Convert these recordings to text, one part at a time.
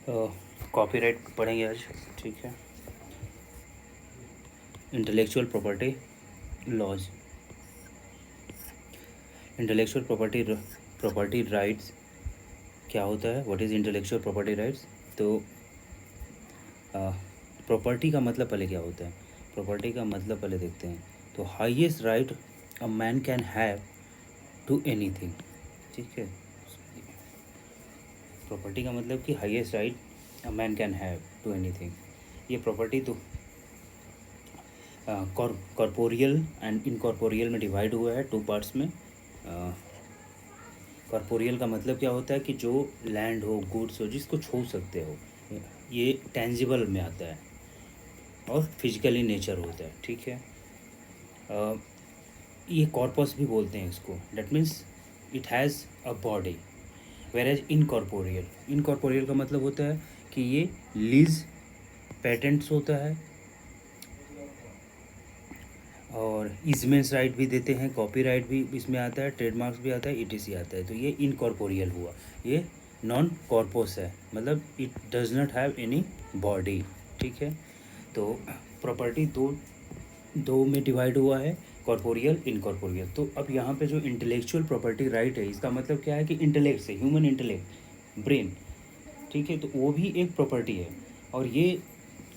Copyright पढ़ेंगे आज। ठीक है। Intellectual property laws. Intellectual property rights क्या होता है? What is intellectual property rights? तो प्रॉपर्टी का मतलब पहले क्या होता है? प्रॉपर्टी का मतलब पहले देखते हैं। तो highest right a man can have to anything. ठीक है। प्रॉपर्टी का मतलब कि highest right a man can have to anything. ये प्रॉपर्टी तो कॉर्पोरियल एंड इनकॉर्पोरियल में डिवाइड हुआ है 2 पार्ट्स में। कॉर्पोरियल का मतलब क्या होता है कि जो लैंड हो, गुड्स हो, जिसको छू सकते हो, ये टेंजिबल में आता है और फिजिकली नेचर होता है। ठीक है। ये कॉर्पस भी बोलते हैं इसको। That means it has a body. Whereas incorporeal का मतलब होता है कि ये लीज पेटेंट्स होता है और ईजमेंट्स राइट भी देते हैं, कॉपीराइट भी इसमें आता है, ट्रेडमार्क्स भी आता है, ईटीसी आता है। तो ये इनकॉर्पोरियल हुआ। ये नॉन कॉर्पोस है, मतलब it does not have any body. ठीक है। तो प्रॉपर्टी दो में डिवाइड हुआ है, कॉर्पोरियल, इनकॉर्पोरियल। तो अब यहाँ पे जो इंटेलेक्चुअल प्रॉपर्टी राइट है, इसका मतलब क्या है कि इंटेलेक्ट से, ह्यूमन इंटेलेक्ट, ब्रेन। ठीक है। तो वो भी एक प्रॉपर्टी है और ये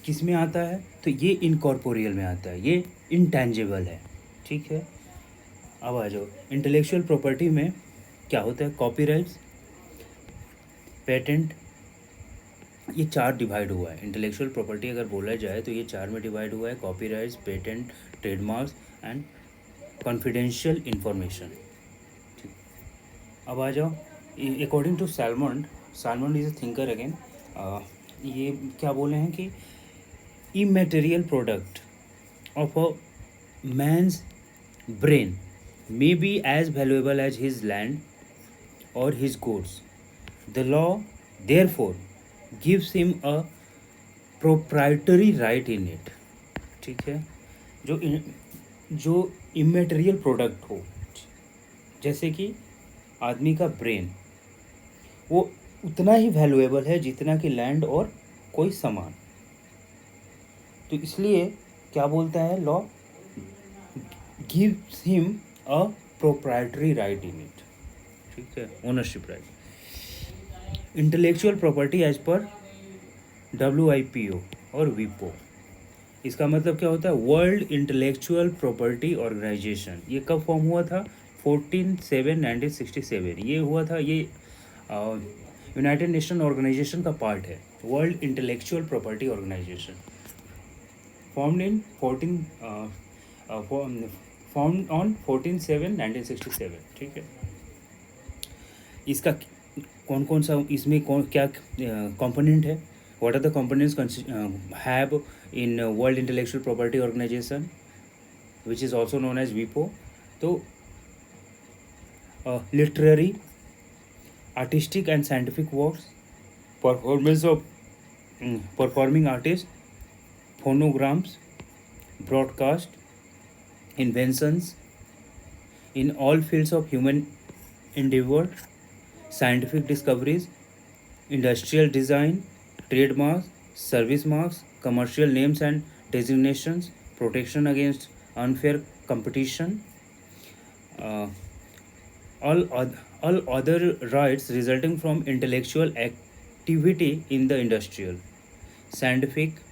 किस में आता है? तो ये इनकॉर्पोरियल में आता है, ये इंटेंजिबल है। ठीक है। अब आ जाओ इंटेलेक्चुअल प्रॉपर्टी में क्या होता है? कॉपीराइट्स, पेटेंट, ये 4 डिवाइड हुआ है। इंटेलेक्चुअल प्रॉपर्टी अगर बोला जाए तो ये 4 में डिवाइड हुआ है। Copyrights, patent, trademarks and confidential information. ठीक। अब आ जाओ according to Salmond is a thinker again. ये क्या बोले हैं कि immaterial product of a man's brain may be as valuable as his land or his goods. The law, therefore, gives him a proprietary right in it. ठीक है। जो immaterial product हो, जैसे कि आदमी का ब्रेन, वो उतना ही वैल्यूएबल है जितना कि लैंड और कोई सामान। तो इसलिए क्या बोलता है law? Gives him a proprietary right in it. ठीक है। Ownership right. Intellectual property as पर WIPO और विपो, इसका मतलब क्या होता है? World intellectual property organization. ये कब फॉर्म हुआ था? 14/7/1967 ये हुआ था। ये यूनाइटेड नेशन ऑर्गेनाइजेशन का पार्ट है। World intellectual property organization formed in 14 formed on 14/7/1967। ठीक है। इसका कौन कौन सा, इसमें कौन क्या कंपोनेंट है? What are the components have in world intellectual property organization which is also known as विपो? तो literary, artistic and scientific works, performance of performing artist, phonograms, broadcast, inventions in all fields of human endeavor, scientific discoveries, industrial design, trademarks, service marks, commercial names and designations, protection against unfair competition, uh, all other rights resulting from intellectual activity in the industrial, scientific,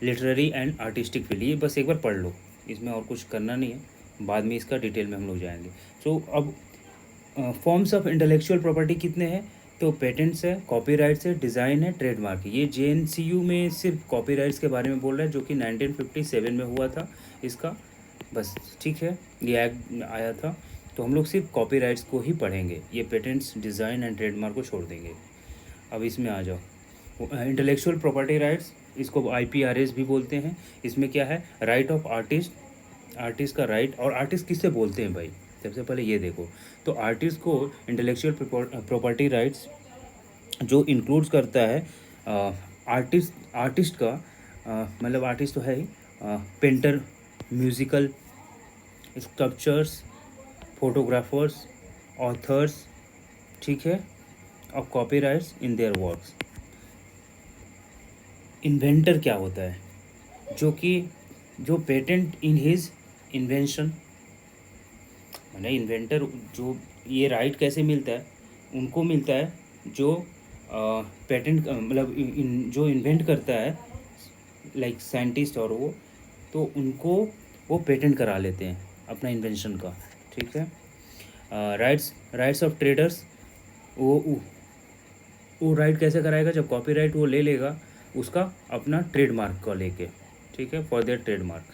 literary and artistic field. ये बस एक बार पढ़ लो, इसमें और कुछ करना नहीं है, बाद में इसका डिटेल में हम लोग जाएंगे। सो अब फॉर्म्स ऑफ इंटेलेक्चुअल प्रॉपर्टी कितने हैं? तो पेटेंट्स है, कॉपीराइट्स है, डिज़ाइन है, ट्रेडमार्क है। ये JNCU में सिर्फ कॉपीराइट्स के बारे में बोल रहा है, जो कि 1957 में हुआ था इसका, बस। ठीक है। ये एक्ट आया था, तो हम लोग सिर्फ कॉपीराइट्स को ही पढ़ेंगे, ये पेटेंट्स, डिज़ाइन एंड ट्रेडमार्क को छोड़ देंगे। अब इसमें आ जाओ इंटेलेक्चुअल प्रॉपर्टी राइट्स, इसको IPRS भी बोलते हैं। इसमें क्या है? राइट ऑफ आर्टिस्ट का राइट। और आर्टिस्ट किससे बोलते हैं भाई? सबसे पहले ये देखो, तो आर्टिस्ट को इंटेलेक्चुअल प्रॉपर्टी राइट्स जो इंक्लूड्स करता है आर्टिस्ट का, मतलब आर्टिस्ट तो है ही, painter, musical, sculptures, photographers, authors. ठीक है। और copyrights in their works. Inventor क्या होता है? जो कि जो पेटेंट इन हिज इन्वेंशन, मैंने इन्वेंटर जो ये राइट कैसे मिलता है, उनको मिलता है जो पेटेंट मतलब जो इन्वेंट करता है, लाइक साइंटिस्ट और वो, तो उनको वो पेटेंट करा लेते हैं अपना इन्वेंशन का, ठीक है। राइट्स राइट्स ऑफ ट्रेडर्स, वो वो राइट कैसे कराएगा? जब कॉपीराइट वो ले लेगा उसका अपना ट्रेडमार्क को लेके, ठीक है, for their trademark.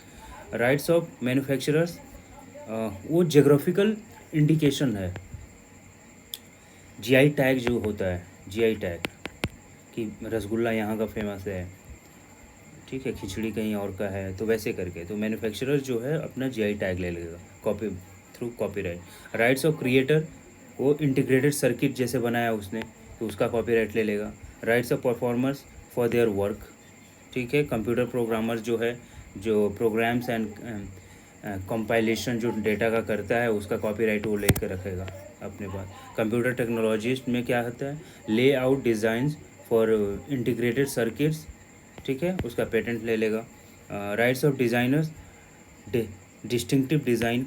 Rights of manufacturers, वो जोग्राफिकल इंडिकेशन है, जीआई टैग जो होता है, जीआई टैग कि रसगुल्ला यहाँ का फेमस है, ठीक है, खिचड़ी कहीं और का है, तो वैसे करके तो मैन्युफैक्चरर जो है अपना जीआई टैग ले लेगा copy through copyright. Rights of creator, वो इंटीग्रेटेड सर्किट जैसे बनाया उसने तो उसका कॉपीराइट ले लेगा। Rights of performers for their work, ठीक है, कंप्यूटर प्रोग्रामर्स जो है, जो प्रोग्राम्स एंड कंपाइलेशन जो डेटा का करता है उसका कॉपीराइट वो लेकर रखेगा अपने पास। कंप्यूटर टेक्नोलॉजिस्ट में क्या होता है? ले out designs for integrated circuits, ठीक है, उसका पेटेंट ले लेगा। Rights of designers, distinctive design.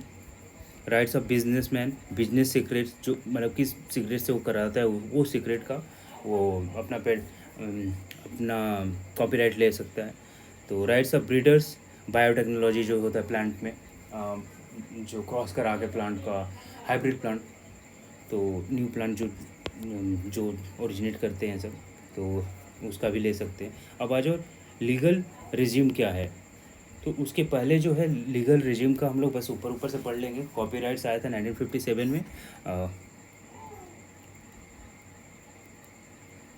Rights of businessman, business secrets, जो मतलब किस सीक्रेट से वो कराता है वो सीक्रेट का वो अपना कॉपीराइट ले सकता है। तो राइट्स ऑफ ब्रीडर्स, बायोटेक्नोलॉजी जो होता है प्लांट में, जो क्रॉस करा के प्लांट का, हाइब्रिड प्लांट, तो न्यू प्लांट जो ओरिजिनेट करते हैं सब, तो उसका भी ले सकते हैं। अब आ जाओ लीगल रिज्यूम क्या है, तो उसके पहले जो है लीगल रिज्यूम का हम लोग बस ऊपर ऊपर से पढ़ लेंगे। कॉपीराइट्स आया था 1957 में,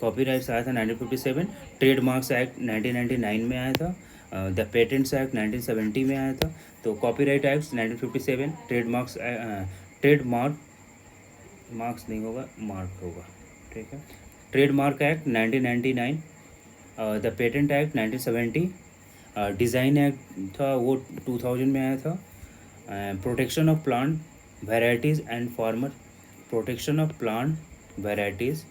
कॉपीराइट्स आया था 1957। ट्रेडमार्क्स एक्ट 1999 में आया था। द पेटेंट्स एक्ट 1970 में आया था। तो कॉपीराइट एक्ट 1957, ट्रेडमार्क मार्क्स नहीं होगा, मार्क होगा, ठीक है। Trademark act 1999, the patent act 1970, design act था वो 2000 में आया था। Protection of plant varieties and farmer, protection of plant varieties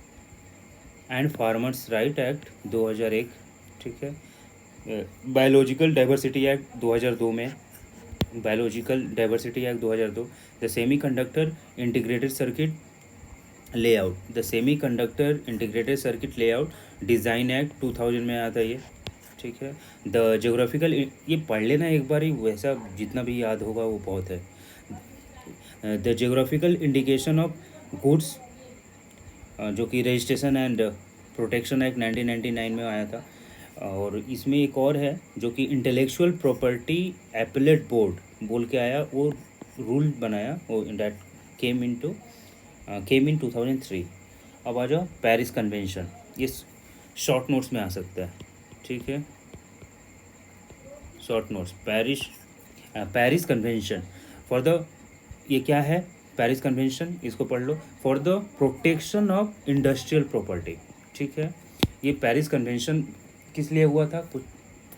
and farmers right act 2001, ठीक है। बायोलॉजिकल डाइवर्सिटी एक्ट 2002 में, biological diversity act 2002। The semi conductor integrated circuit layout, the semi conductor integrated circuit layout design act 2000 में आया था ये, ठीक है। The geographical, ये पढ़ लेना एक बार ही, वैसा जितना भी याद होगा वो बहुत है। The geographical indication of goods, जो कि रजिस्ट्रेशन एंड प्रोटेक्शन एक्ट 1999 में आया था। और इसमें एक और है जो कि इंटेलेक्चुअल प्रॉपर्टी एपेलेट बोर्ड बोल के आया, वो रूल बनाया, वो दैट केम इन 2003। अब आ जाओ पेरिस कन्वेंशन, ये शॉर्ट नोट्स में आ सकता है, ठीक है, short notes. Paris convention for the, ये क्या है? पेरिस कन्वेंशन, इसको पढ़ लो, for the protection of industrial property, ठीक है। ये पेरिस कन्वेंशन किस लिए हुआ था?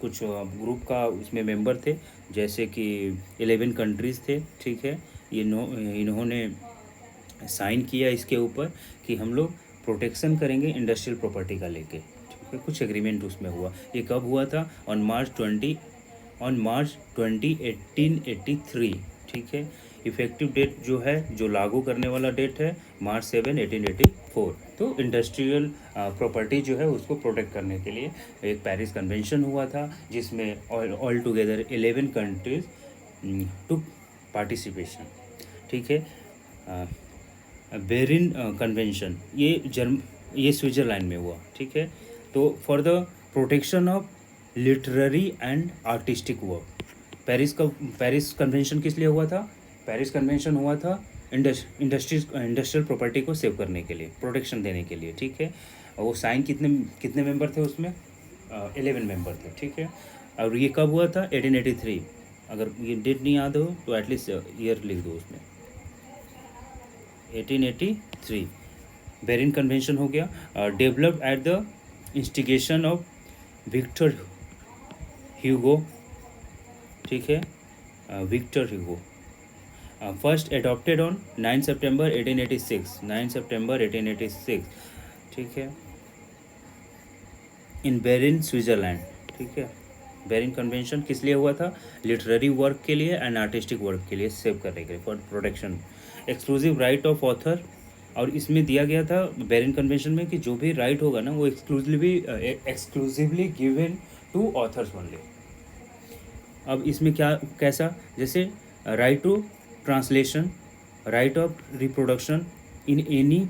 कुछ ग्रुप का उसमें मेंबर थे, जैसे कि 11 कंट्रीज़ थे, ठीक है। इन्होंने साइन किया इसके ऊपर कि हम लोग प्रोटेक्शन करेंगे इंडस्ट्रियल प्रॉपर्टी का लेके, ठीक है। कुछ एग्रीमेंट उसमें हुआ। ये कब हुआ था? ऑन मार्च 20 1883, ठीक है। इफेक्टिव डेट जो है, जो लागू करने वाला डेट है, मार्च 7 1884। तो इंडस्ट्रियल प्रॉपर्टी जो है उसको प्रोटेक्ट करने के लिए एक पेरिस कन्वेंशन हुआ था, जिसमें ऑल टुगेदर 11 कंट्रीज टुक पार्टिसिपेशन, ठीक है। बेरिन कन्वेंशन, ये स्विट्ज़रलैंड में हुआ, ठीक है। तो for the protection of literary and artistic work, Paris convention किस लिए हुआ था? पेरिस कन्वेंशन हुआ था इंडस्ट्रियल प्रॉपर्टी को सेव करने के लिए, प्रोटेक्शन देने के लिए, ठीक है। और वो साइन कितने कितने मेंबर थे उसमें? 11 मेंबर थे, ठीक है। और ये कब हुआ था? 1883। अगर ये डेट नहीं याद हो तो एटलीस्ट ईयर लिख दो उसमें, 1883 बेरिन कन्वेंशन हो गया। Developed at the instigation of Victor Hugo, ठीक है, Victor Hugo. First adopted on 9 सितंबर 1886, 9 सितंबर 1886, ठीक है। In Berne Switzerland. ठीक है, बेरिन कन्वेंशन किस लिए हुआ था? लिटरेरी वर्क के लिए एंड आर्टिस्टिक वर्क के लिए, सेव करने के लिए, for protection, exclusive right of author. और इसमें दिया गया था बेरिन कन्वेंशन में कि जो भी राइट होगा ना वो exclusively given to authors only. अब इसमें क्या कैसा, जैसे right to translation, right of reproduction in any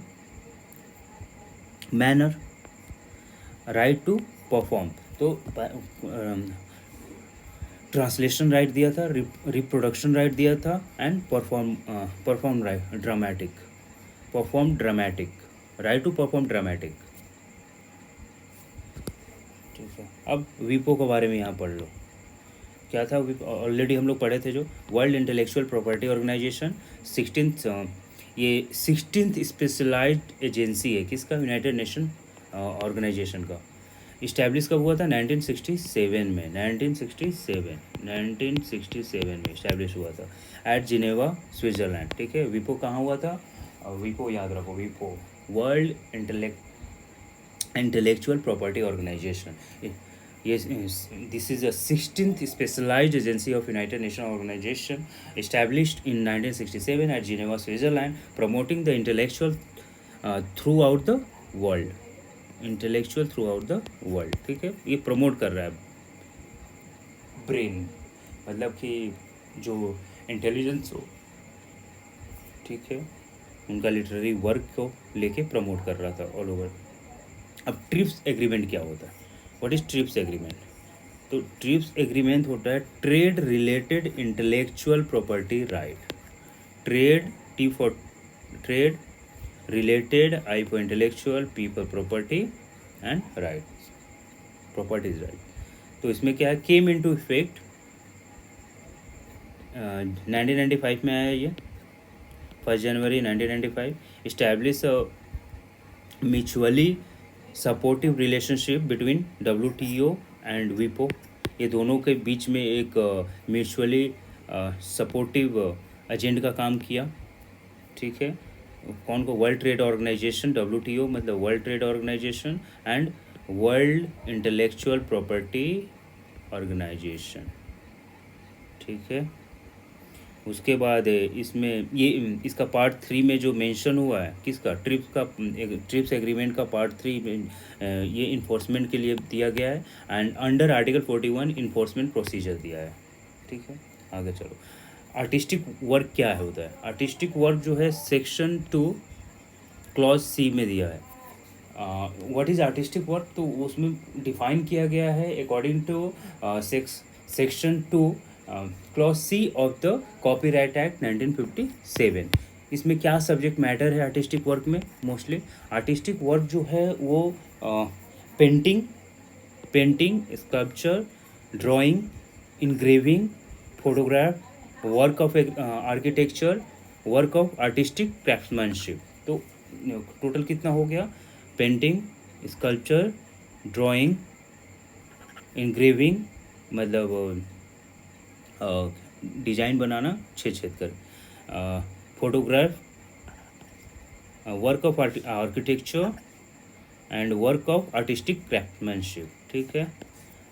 manner, right to perform. तो ट्रांसलेशन राइट दिया था, रिप्रोडक्शन राइट दिया था and perform right dramatic, perform dramatic, right to perform dramatic. ठीक है, अब वीपो के बारे में यहाँ पढ़ लो। क्या था ऑलरेडी हम लोग पढ़े थे, जो world intellectual property organisation 16th, ये 16th स्पेशलाइज्ड एजेंसी है किसका? यूनाइटेड नेशन ऑर्गेनाइजेशन का। इस्टेब्लिश कब हुआ था? 1967 में, 1967 में इस्टेब्लिश हुआ था एट जिनेवा स्विट्ज़रलैंड। ठीक है, वीपो कहाँ हुआ था? वीपो याद रखो, वीपो world intellectual property organization. Yes, this is a 16th specialized agency of United Nations organization established in 1967 at Geneva, Switzerland, promoting the intellectual throughout the world. Intellectual through out the world. ठीक है, ये promote कर रहा है brain, मतलब कि जो intelligence हो, ठीक है, उनका लिटरेरी वर्क को लेके प्रमोट कर रहा था ऑल ओवर। अब ट्रिप्स एग्रीमेंट क्या होता है? What is trips agreement? तो ट्रिप्स एग्रीमेंट होता है trade related intellectual property right. Trade, T for trade, related, I for intellectual, P for property and right, properties right. तो इसमें क्या है? केम इनटू इफेक्ट 1995 में आया ये, 1 जनवरी 1995। Establish mutually supportive relationship between WTO and वीपो। ये दोनों के बीच में एक म्यूचुअली सपोर्टिव एजेंट का काम किया। ठीक है, कौन को? वर्ल्ड ट्रेड ऑर्गेनाइजेशन, WTO मतलब world trade organization, and world intellectual property organization. ठीक है, उसके बाद इसमें ये इसका पार्ट 3 में जो मेंशन हुआ है किसका? ट्रिप्स एग्रीमेंट का पार्ट 3 में ये इन्फोर्समेंट के लिए दिया गया है and under article 41 enforcement procedure दिया है। ठीक है, आगे चलो। आर्टिस्टिक वर्क क्या है होता है? आर्टिस्टिक वर्क जो है सेक्शन 2 क्लॉज C में दिया है। What is artistic work? तो उसमें डिफाइन किया गया है according to section 2 clause C of the copyright act 1957। इसमें क्या सब्जेक्ट मैटर है आर्टिस्टिक वर्क में? मोस्टली आर्टिस्टिक वर्क जो है वो painting, sculpture, drawing, engraving, photograph, work of architecture, work of artistic craftsmanship. तो टोटल कितना हो गया? पेंटिंग, स्कल्पचर, ड्राइंग, इंग्रेविंग मतलब डिजाइन बनाना छेद कर, photograph, work of architecture and work of artistic craftsmanship. ठीक है,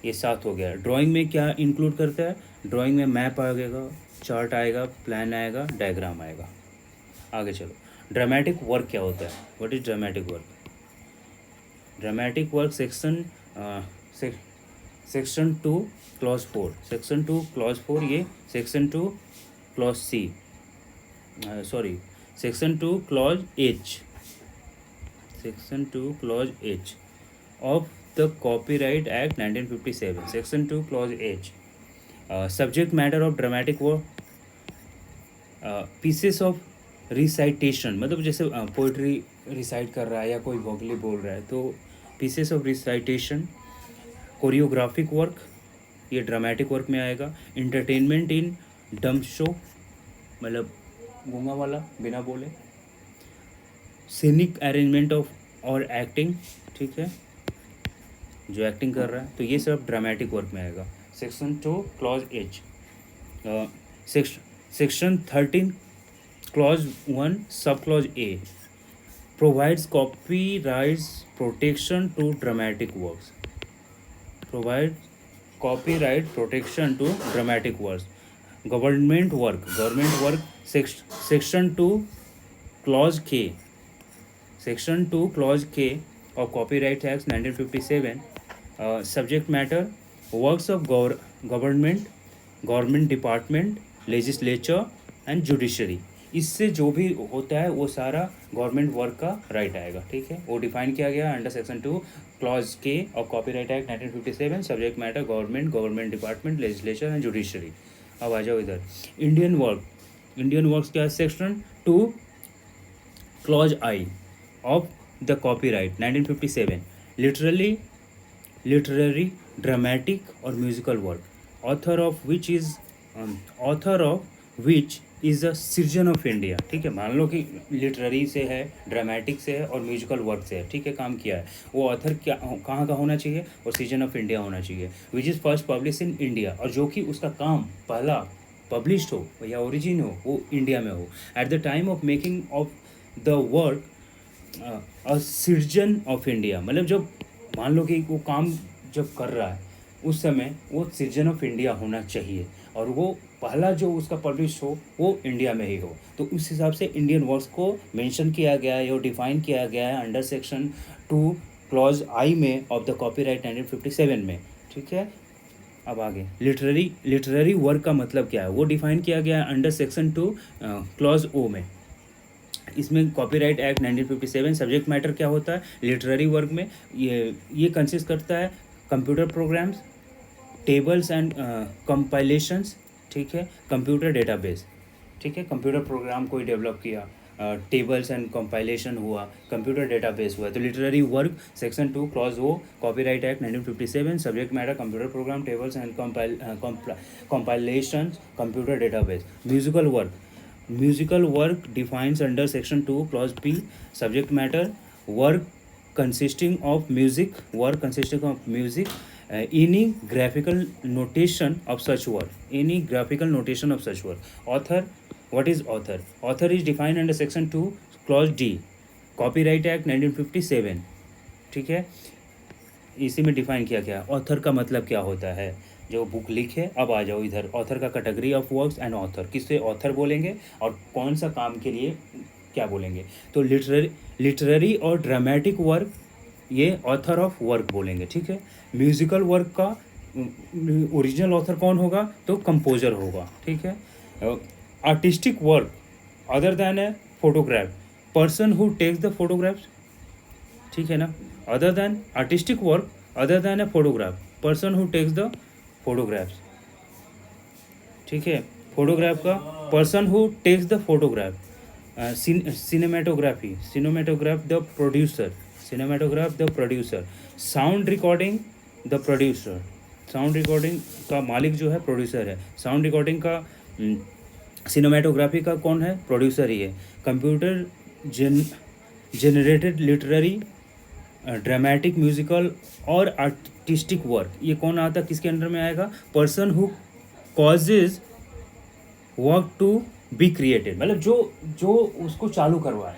ये 7 हो गया। ड्राइंग में क्या इंक्लूड करता है? ड्राइंग में मैप आएगा, चार्ट आएगा, प्लान आएगा, डायग्राम आएगा। आगे चलो, ड्रामेटिक वर्क क्या होता है? What is dramatic work? Dramatic work section 2 clause 4, section 2 clause 4, ये section 2 clause C, sorry section 2 clause H, section 2 clause H of the copyright act 1957, section 2 clause H। Subject matter of dramatic work, pieces of recitation, मतलब जैसे poetry recite कर रहा है या कोई वोगली बोल रहा है तो pieces of recitation. Choreographic work, ये ड्रामेटिक वर्क में आएगा। इंटरटेनमेंट इन डम्ब शो, मतलब गूंगा वाला बिना बोले। सीनिक अरेंजमेंट ऑफ और एक्टिंग, ठीक है, जो एक्टिंग कर रहा है, तो ये सब ड्रामेटिक वर्क में आएगा। Section 2 clause H। Section 13 clause 1 sub clause A provides copyrights protection to dramatic works. Provide copyright protection to dramatic works. Government work section 2 clause K. Section 2 clause K of Copyright Act 1957. Subject matter works of government department, legislature and judiciary. इससे जो भी होता है वो सारा government work का right आएगा, ठीक है। वो डिफाइन किया गया अंडर सेक्शन 2 क्लॉज के of copyright act 1957। Subject matter government department, legislature and judiciary. अब आ जाओ इधर इंडियन वर्क्स क्या है, section 2 clause i of the copyright 1957। Literary, dramatic और musical work, author of which is the citizen of India, ठीक है। मान लो कि लिटरेरी से है, ड्रामेटिक से है और म्यूजिकल वर्क से है, ठीक है, काम किया है। वो ऑथर क्या कहाँ का होना चाहिए, और सिटीजन ऑफ इंडिया होना चाहिए। Which is first publish in India, और जो कि उसका काम पहला पब्लिश्ड हो या ओरिजिन हो वो इंडिया में हो। At the time of making of the work a citizen of India, मतलब जब मान लो कि वो काम जब कर रहा है उस समय वो सिटीजन ऑफ इंडिया होना चाहिए, और वो पहला जो उसका पब्लिश हो वो इंडिया में ही हो। तो उस हिसाब से इंडियन वर्क्स को मेंशन किया गया है और डिफाइन किया गया है अंडर सेक्शन 2 क्लॉज आई में ऑफ द कॉपीराइट 1957 में, ठीक है। अब आगे लिटरेरी वर्क का मतलब क्या है वो डिफाइन किया गया है अंडर सेक्शन 2 क्लॉज ओ में। इसमें कॉपीराइट एक्ट 1957 सब्जेक्ट मैटर क्या होता है लिटरेरी वर्क में, ये कंसिस्ट करता है computer programs, tables and compilations, ठीक है, कंप्यूटर डेटाबेस, ठीक है। कंप्यूटर प्रोग्राम कोई डेवलप किया, टेबल्स एंड कंपाइलेशन हुआ, कंप्यूटर डेटाबेस हुआ, तो literary work section 2 clause O copyright act 1957 subject matter computer program, tables and compilation, computer database. Musical work defines under section 2 clause P subject matter work consisting of music, any graphical notation of such work, author, what is author is defined under section 2 clause D copyright act 1957, ठीक है। इसी में define किया गया author का मतलब क्या होता है, जो बुक लिखे। अब आ जाओ इधर ऑथर का category of works and author, किससे ऑथर बोलेंगे और कौन सा काम के लिए क्या बोलेंगे। तो लिटरेरी और ड्रामेटिक वर्क ये ऑथर ऑफ वर्क बोलेंगे, ठीक है। म्यूजिकल वर्क का ओरिजिनल ऑथर कौन होगा, तो कंपोजर होगा, ठीक है। Artistic work other than a photograph, person who takes the photographs, ठीक है ना। Other than artistic work other than a photograph, person who takes the photographs, ठीक है। फोटोग्राफ का person who takes the photograph. cinematograph the producer, sound recording the producer, sound recording का मालिक जो है प्रोड्यूसर है, साउंड रिकॉर्डिंग का cinematography का कौन है, प्रोड्यूसर ही है। Computer generated literary, dramatic, musical और आर्टिस्टिक वर्क, ये कौन आता किसके अंडर में आएगा, person who causes work to be created, मतलब जो उसको चालू करवाए,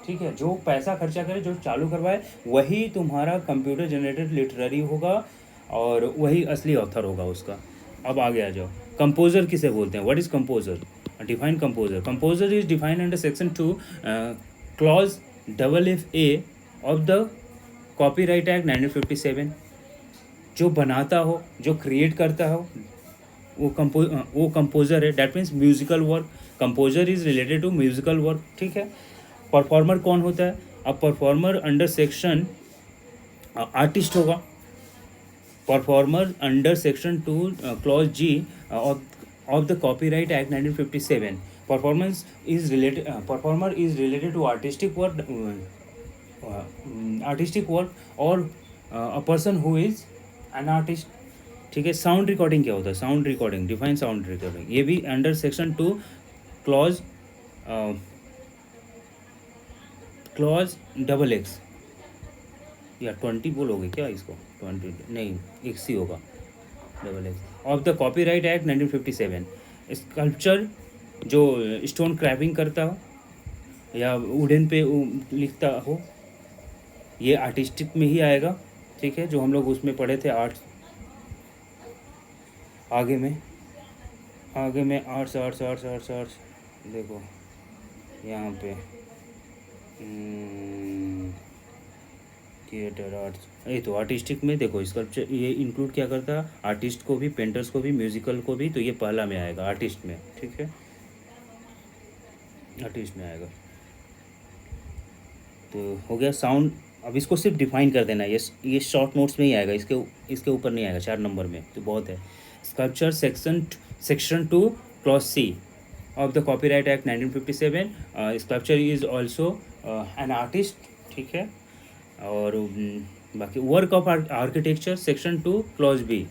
ठीक है, जो पैसा खर्चा करे, जो चालू करवाए, वही तुम्हारा कंप्यूटर जनरेटेड लिटरेरी होगा और वही असली ऑथर होगा उसका। अब आगे आ जाओ, कंपोजर किसे बोलते हैं, what is composer, define composer is defined under section 2 clause FFA of the copyright act 1957। जो बनाता हो, जो क्रिएट करता हो, वो कंपोजर है, that means musical work. Composer is related to musical work, ठीक है। परफॉर्मर कौन होता है, अब परफॉर्मर अंडर सेक्शन आर्टिस्ट होगा। Performer under section 2 clause G of the copyright act 1957। Performer is related to artistic work और a person who is an artist, ठीक है। साउंड रिकॉर्डिंग क्या होता है, sound recording, define sound recording, ये भी under section 2 clause XX या 20 बोलोगे क्या इसको, 20 नहीं, X ही होगा, XX of the copyright act 1957। Sculpture जो स्टोन क्रैविंग करता हो या वुडन पे लिखता हो, ये आर्टिस्टिक में ही आएगा, ठीक है, जो हम लोग उसमें पढ़े थे आर्ट्स आगे में आर्ट्स देखो यहाँ पे थिएटर आर्ट्स, ये तो आर्टिस्टिक में देखो स्कल्पचर ये इंक्लूड क्या करता है, आर्टिस्ट को भी, पेंटर्स को भी, म्यूजिकल को भी, तो ये पहला में आएगा आर्टिस्ट में, ठीक है, आर्टिस्ट में आएगा। तो हो गया साउंड। अब इसको सिर्फ डिफाइन कर देना, ये शॉर्ट नोट्स में ही आएगा, इसके ऊपर नहीं आएगा 4 नंबर में, तो बहुत है। Sculpture section 2 clause C of the copyright act 1957, sculpture is also an artist, ठीक है। और बाकी work of architecture section 2 clause B,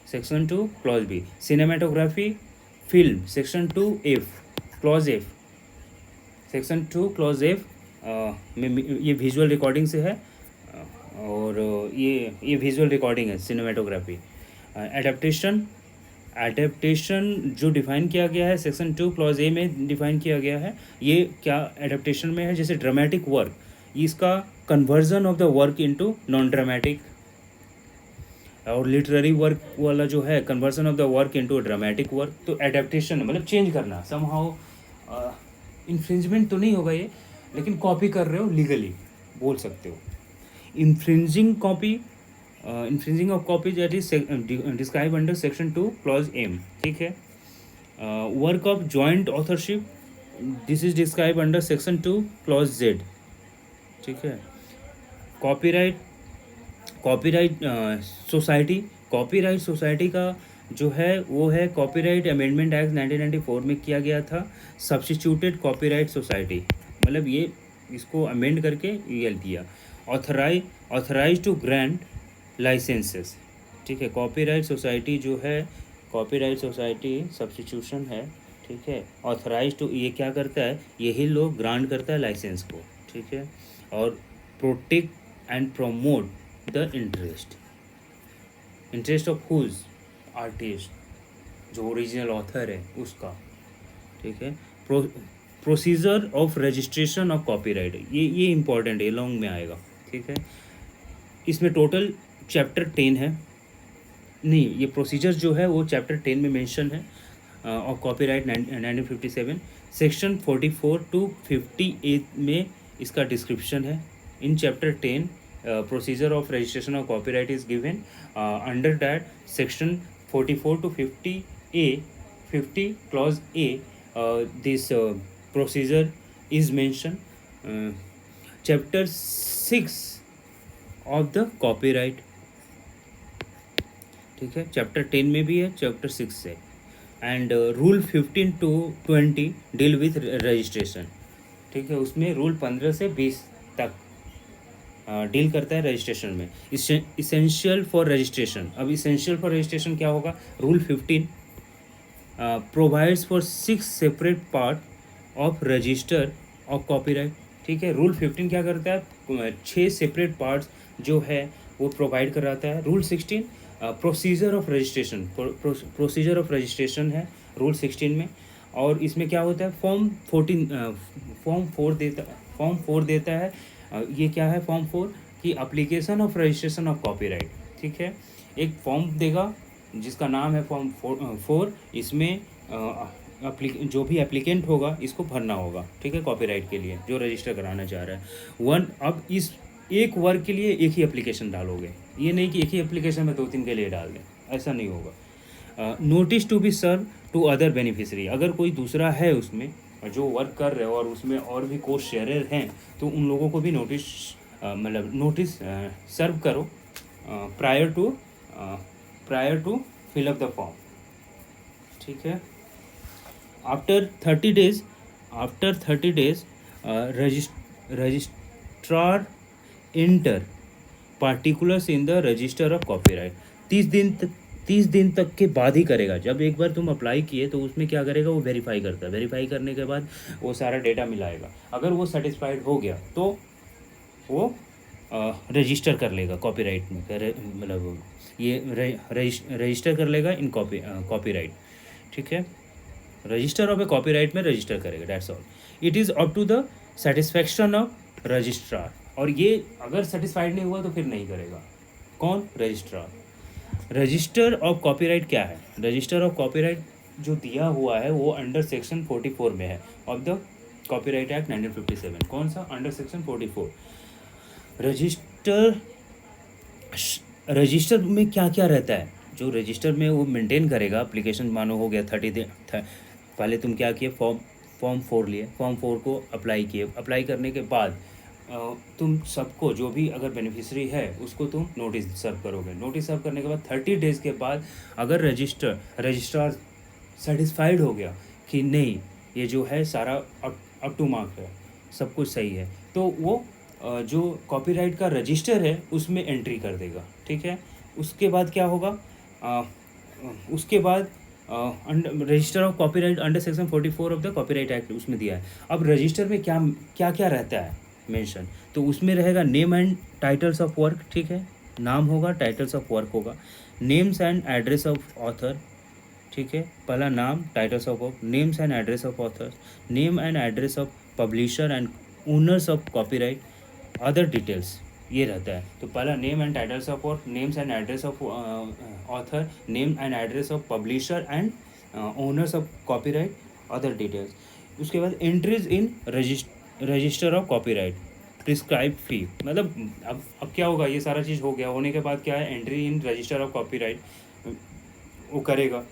section 2 clause B. Cinematography film section 2 F clause F, section 2 clause F में ये visual recording से है, और ये विजुअल रिकॉर्डिंग है सिनेमाटोग्राफी। एडेप्टेशन जो डिफाइन किया गया है सेक्शन 2 क्लॉज ए में डिफाइन किया गया है, ये क्या एडेप्टेशन में है, जैसे ड्रामेटिक वर्क, इसका conversion of the work into non dramatic, और लिटरेरी वर्क वाला जो है conversion of the work into dramatic work. तो एडेप्टेशन मतलब चेंज करना, समहाउ इन्फ्रिंजमेंट तो नहीं होगा ये, लेकिन कॉपी कर रहे हो लीगली बोल सकते हो। Infringing of copy that is describe under section 2 clause M, ठीक है। Work of joint authorship, this is describe under section 2 clause Z, ठीक है। कॉपीराइट सोसाइटी का जो है वो है कॉपीराइट अमेंडमेंट एक्ट 1994 में किया गया था, सब्स्टिट्यूटेड कॉपीराइट सोसाइटी, मतलब ये इसको अमेंड करके ये दिया। ऑथराइज टू ग्रांट लाइसेंसेस, ठीक है। कॉपीराइट सोसाइटी जो है, कॉपीराइट सोसाइटी सब्स्टिट्यूशन है, ठीक है। ऑथराइज टू ये क्या करता है, यही लोग ग्रांट करता है लाइसेंस को, ठीक है। और protect and promote the interest of whose artist, जो ओरिजिनल ऑथर है उसका, ठीक है। Procedure of registration of copyright, ये इंपॉर्टेंट है, लॉन्ग में आएगा, ठीक है। इसमें टोटल चैप्टर 10 है, नहीं ये प्रोसीजर जो है वो चैप्टर 10 में मेंशन है ऑफ कॉपीराइट 1957, सेक्शन 44 to 58 में इसका डिस्क्रिप्शन है। In chapter 10 procedure of registration of copyright is given under that section 44 to 50 clause A, this procedure is mentioned. Chapter 6 of the copyright, ठीक है, चैप्टर 10 में भी है, चैप्टर 6 से। And rule 15 to 20 deal with registration, ठीक है, उसमें rule 15 से 20 तक डील करता है रजिस्ट्रेशन में। इसेंशियल फॉर रजिस्ट्रेशन, अब इसेंशियल फॉर रजिस्ट्रेशन क्या होगा, rule 15 provides for 6 separate part of register of copyright, ठीक है। रूल 15 क्या करता है, 6 सेपरेट पार्ट्स जो है वो प्रोवाइड कराता है। रूल 16 प्रोसीजर ऑफ रजिस्ट्रेशन है रूल 16 में, और इसमें क्या होता है, फॉर्म 4 देता है। ये क्या है फॉर्म 4 की application of registration of copyright, ठीक है। एक फॉर्म देगा जिसका नाम है फॉर्म 4, इसमें जो भी एप्लीकेंट होगा इसको भरना होगा, ठीक है, कॉपीराइट के लिए जो रजिस्टर कराना चाह रहा है। अब इस एक वर्क के लिए एक ही एप्लीकेशन डालोगे, ये नहीं कि एक ही एप्लीकेशन में 2-3 के लिए डाल दें, ऐसा नहीं होगा। Notice to be serve to other beneficiary, अगर कोई दूसरा है उसमें जो वर्क कर रहे हो और उसमें और भी को शेयर हैं तो उन लोगों को भी नोटिस सर्व करो prior to fill up the form, ठीक है। After 30 days registrar enter particulars in the register of copyright. 30 दिन तक के बाद ही करेगा। जब एक बार तुम अप्लाई किए तो उसमें क्या करेगा, वो वेरीफाई करता है, वेरीफाई करने के बाद वो सारा डेटा मिलाएगा, अगर वो सेटिस्फाइड हो गया तो वो रजिस्टर कर लेगा कॉपीराइट में, मतलब ये रजिस्टर कर लेगा इन कॉपीराइट, ठीक है। रजिस्टर ऑफ ए कॉपीराइट में रजिस्टर करेगा, that's all. It is up to the satisfaction of registrar, और ये अगर सेटिस्फाइड नहीं हुआ तो फिर नहीं करेगा, कौन, रजिस्ट्रार। रजिस्टर ऑफ कॉपीराइट क्या है? रजिस्टर ऑफ कॉपीराइट जो दिया हुआ है वो अंडर सेक्शन 44 में है ऑफ द कॉपीराइट एक्ट 1957। कौन सा? Under section 44। रजिस्टर रजिस्टर में क्या क्या रहता है? जो रजिस्टर में वो मेंटेन करेगा एप्लीकेशन, मानो हो गया 30 दिन, पहले तुम क्या किए, फॉर्म 4 लिए, फॉर्म 4 को अप्लाई किए, अप्लाई करने के बाद तुम सबको, जो भी अगर बेनिफिशियरी है उसको तुम नोटिस सर्व करोगे। नोटिस सर्व करने के बाद 30 डेज़ के बाद अगर रजिस्ट्रार सेटिस्फाइड हो गया कि नहीं ये जो है सारा अप टू मार्क है, सब कुछ सही है, तो वो जो कॉपीराइट का रजिस्टर है उसमें एंट्री कर देगा। ठीक है, उसके बाद क्या होगा? उसके बाद register of copyright under section 44 of the copyright act उसमें दिया है। अब रजिस्टर में क्या क्या क्या रहता है मेंशन, तो उसमें रहेगा name and titles of work. ठीक है, नाम होगा, टाइटल्स ऑफ वर्क होगा, names and address of author. ठीक है, पहला नाम, titles of work, names and address of author, name and address of publisher and owners of copyright, other details, ये रहता है। तो पहला name and titles of work, names and address of author, name and address of publisher and owners of copyright, other details. उसके बाद entries in register of copyright, prescribe fee, मतलब अब क्या होगा, ये सारा चीज़ हो गया, होने के बाद क्या है, entry in register of copyright वो करेगा।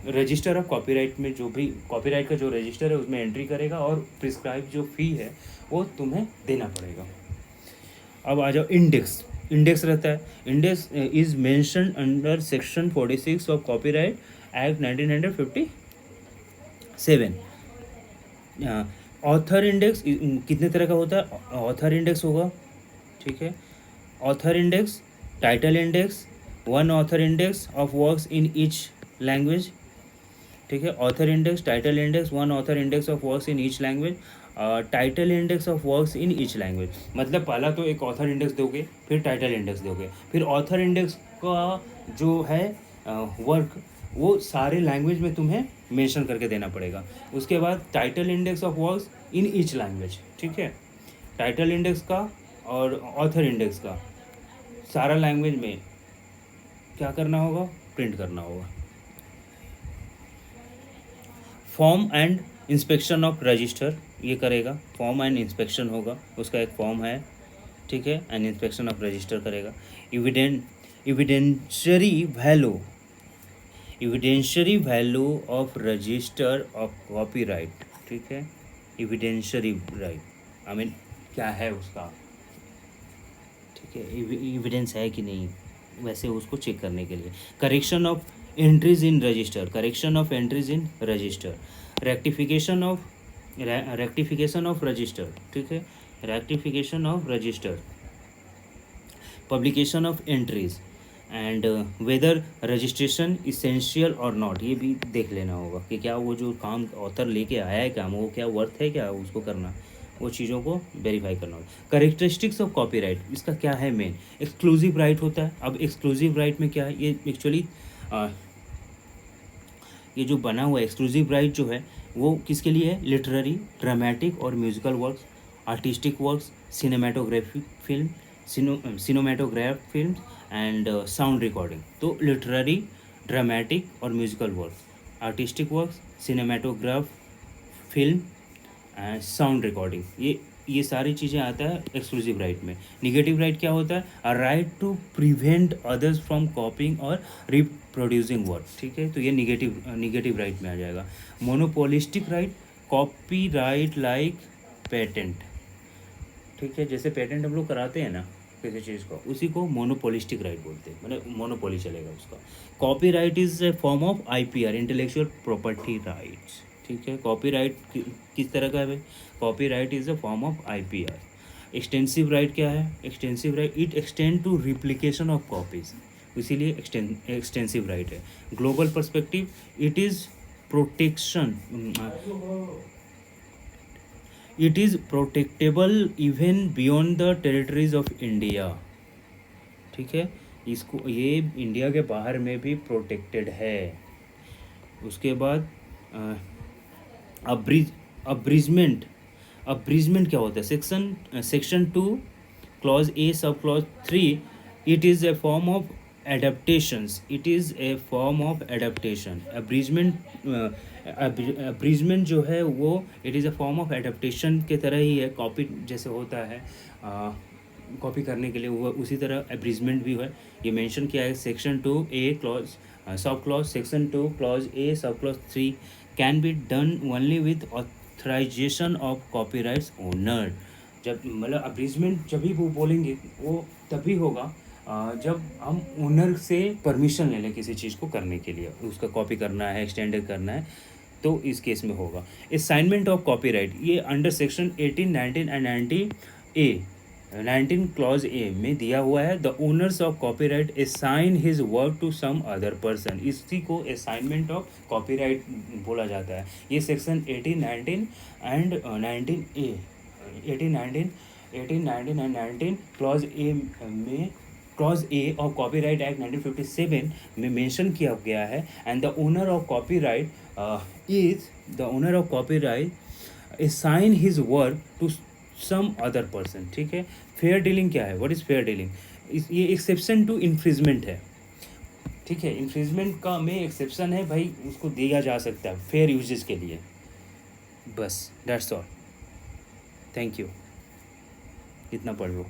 रजिस्टर ऑफ कॉपीराइट में जो भी कॉपीराइट का जो रजिस्टर है उसमें एंट्री करेगा और प्रिस्क्राइब जो फ़ी है वो तुम्हें देना पड़ेगा। अब आ जाओ इंडेक्स। इंडेक्स रहता है, index is mention under section 46 of copyright act 1957। Author index कितने तरह का होता है? ऑथर इंडेक्स होगा, ठीक है, author index, title index, one author index of works in each language. ठीक है, author index, title index, one author index of works in each language, title index of works in each language. मतलब पहला तो एक author index दोगे, फिर title index दोगे, फिर ऑथर इंडेक्स का जो है वर्क वो सारे लैंग्वेज में तुम्हें मेंशन करके देना पड़ेगा। उसके बाद title index of works in each language. ठीक है, टाइटल इंडेक्स का और ऑथर इंडेक्स का सारा लैंग्वेज में क्या करना होगा? प्रिंट करना होगा। Form and inspection of register, ये करेगा, फॉर्म एंड इंस्पेक्शन होगा, उसका एक फॉर्म है, ठीक है, एंड इंस्पेक्शन ऑफ रजिस्टर करेगा। Evidentiary value of register of copyright. ठीक है, एविडेंशियरी राइट, आई मीन क्या है उसका, ठीक है, एविडेंस है कि नहीं, वैसे उसको चेक करने के लिए। Correction of entries in register, correction of entries in register, rectification of register, ठीक है, rectification of register, publication of entries and whether registration essential और नॉट, ये भी देख लेना होगा कि क्या वो जो काम ऑथर लेके आया है काम वो क्या वर्थ है, क्या उसको करना, वो चीज़ों को वेरीफाई करना होगा। करेक्टरिस्टिक्स ऑफ कॉपीराइट, इसका क्या है मेन, एक्सक्लूसिव राइट होता है। अब एक्सक्लूसिव राइट में क्या है, ये एक्चुअली ये जो बना हुआ एक्सक्लूसिव राइट जो है वो किसके लिए है? लिटरेरी, ड्रामेटिक और musical works, artistic works, cinematographic film, cinematograph film and sound recording. तो लिटरेरी, ड्रामेटिक और musical works, artistic works, cinematograph film and sound recording, ये सारी चीज़ें आता है एक्सक्लूसिव राइट में। निगेटिव राइट क्या होता है? A right to prevent others from copying और रिप्रोड्यूसिंग वर्क। ठीक है, तो ये निगेटिव राइट में आ जाएगा। Monopolistic right, copy right like patent. ठीक है, जैसे पेटेंट हम लोग कराते हैं ना किसी चीज़ को, उसी को मोनोपोलिस्टिक राइट बोलते हैं, मतलब मोनोपोली चलेगा उसका। Copyright is a form of IPR, intellectual property rights. ठीक है, कॉपीराइट किस तरह का है भाई? Copyright is a form of IPR। Extensive right क्या है? Extensive right, it extend to replication of copies, इसीलिए एक्सटेंसिव राइट है। Global perspective, it is protection, it is protectable even beyond the territories of India. ठीक है, इसको ये India के बाहर में भी प्रोटेक्टेड है। उसके बाद अब्रिजमेंट क्या होता है? Section 2 clause A sub clause 3, it is a form of adaptations, it is a form of adaptation. Abridgement जो है वो it is a form of adaptation के तरह ही है, कॉपी जैसे होता है कॉपी करने के लिए, वो उसी तरह अब्रीजमेंट भी है। ये मेंशन किया है section 2A clause sub clause section 2 clause A sub clause 3 can be done only with authorization of copyrights owner. जब मतलब अब्रीजमेंट जब भी वो बोलेंगे वो तभी होगा जब हम ओनर से परमिशन ले लें किसी चीज़ को करने के लिए, उसका कॉपी करना है, एक्सटेंड करना है, तो इस केस में होगा। असाइनमेंट ऑफ कॉपीराइट, ये under section 18, 19 and 90A 19 clause A में दिया हुआ है। The owners of copyright assign his work to some other person, इसी को असाइनमेंट ऑफ कॉपीराइट बोला जाता है। ये section 18, 19 and 19A 18, 19 and 19 clause A में clause A of copyright act 1957 में मेंशन किया गया है। And the owner of copyright assign his work to some other person। ठीक है। फेयर डीलिंग क्या है? What is fair dealing? ये एक्सेप्शन टू इन्फ्रिजमेंट है। ठीक है, इन्फ्रिजमेंट का में एक्सेप्शन है भाई, उसको दिया जा सकता है फेयर यूजेस के लिए। बस दैट्स ऑल, थैंक यू, इतना पढ़ लो।